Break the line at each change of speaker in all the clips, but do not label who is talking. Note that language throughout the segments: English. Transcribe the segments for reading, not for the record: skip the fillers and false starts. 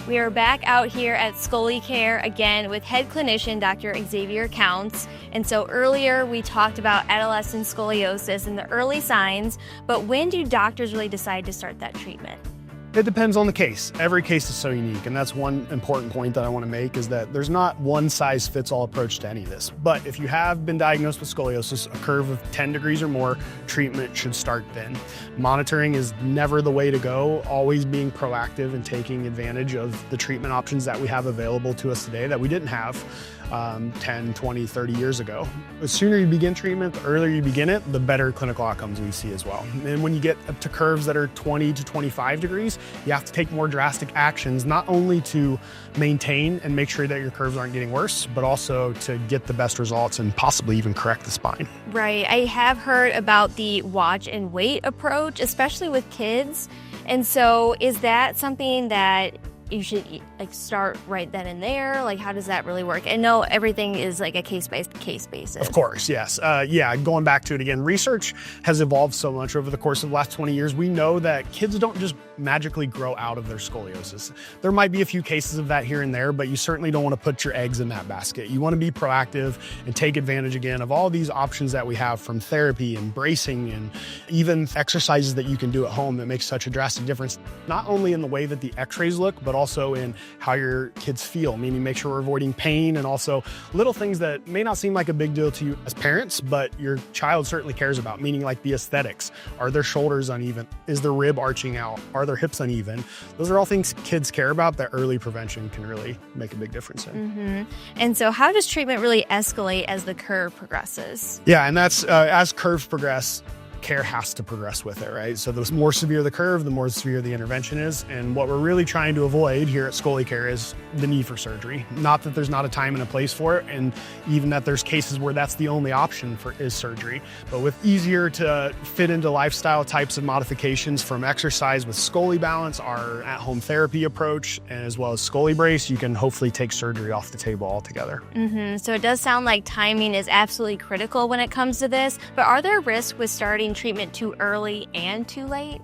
We are back out here at Scolicare again with head clinician Dr. Xavier Counts. And so earlier we talked about adolescent scoliosis and the early signs, but when do doctors really decide to start that treatment?
It depends on the case. Every case is so unique, and that's one important point that I want to make is that there's not one size fits all approach to any of this. But if you have been diagnosed with scoliosis, a curve of 10 degrees or more, treatment should start then. Monitoring is never the way to go, always being proactive and taking advantage of the treatment options that we have available to us today that we didn't have 10, 20, 30 years ago. The sooner you begin treatment, the earlier you begin it, the better clinical outcomes we see as well. And when you get up to curves that are 20 to 25 degrees, you have to take more drastic actions, not only to maintain and make sure that your curves aren't getting worse, but also to get the best results and possibly even correct the spine.
Right. I have heard about the watch and wait approach, especially with kids. And so is that something that you should start right then and there? Like, how does that really work? I know everything is like a case-by-case basis.
Of course, yes. Going back to it again, research has evolved so much over the course of the last 20 years. We know that kids don't just magically grow out of their scoliosis. There might be a few cases of that here and there, but you certainly don't want to put your eggs in that basket. You want to be proactive and take advantage again of all these options that we have, from therapy and bracing and even exercises that you can do at home that make such a drastic difference, not only in the way that the x-rays look, but also in how your kids feel, meaning make sure we're avoiding pain and also little things that may not seem like a big deal to you as parents, but your child certainly cares about, meaning like the aesthetics. Are their shoulders uneven? Is their rib arching out? Are their hips uneven? Those are all things kids care about that early prevention can really make a big difference in.
And so how does treatment really escalate as the curve progresses?
Yeah, and that's as curves progress, care has to progress with it, right? So the more severe the curve, the more severe the intervention is. And what we're really trying to avoid here at Scolicare is the need for surgery. Not that there's not a time and a place for it, and even that there's cases where that's the only option is surgery. But with easier to fit into lifestyle types of modifications, from exercise with ScoliBalance, our at-home therapy approach, as well as ScoliBrace, you can hopefully take surgery off the table altogether.
So it does sound like timing is absolutely critical when it comes to this, but are there risks with starting treatment too early and too late?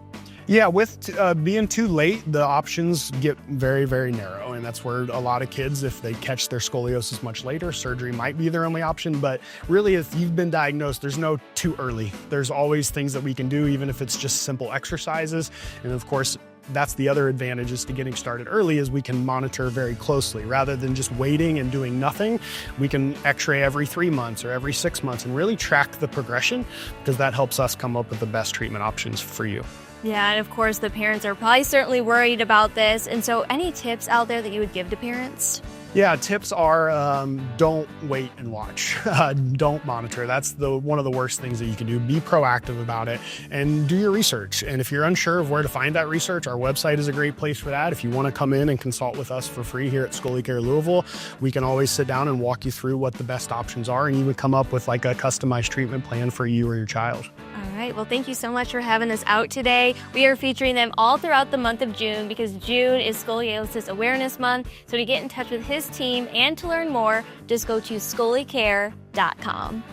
Yeah, with being too late, the options get very, very narrow. And that's where a lot of kids, if they catch their scoliosis much later, surgery might be their only option. But really, if you've been diagnosed, there's no too early. There's always things that we can do, even if it's just simple exercises. And of course, that's the other advantages to getting started early, is we can monitor very closely. Rather than just waiting and doing nothing, we can x-ray every 3 months or every 6 months and really track the progression, because that helps us come up with the best treatment options for you.
Yeah, and of course the parents are probably certainly worried about this. And so any tips out there that you would give to parents?
Yeah, tips are don't wait and watch. Don't monitor. That's one of the worst things that you can do. Be proactive about it and do your research. And if you're unsure of where to find that research, our website is a great place for that. If you want to come in and consult with us for free here at Scolicare Louisville, we can always sit down and walk you through what the best options are, and you would come up with like a customized treatment plan for you or your child.
All right, well, thank you so much for having us out today. We are featuring them all throughout the month of June, because June is Scoliosis Awareness Month. So to get in touch with his team and to learn more, just go to scolicare.com.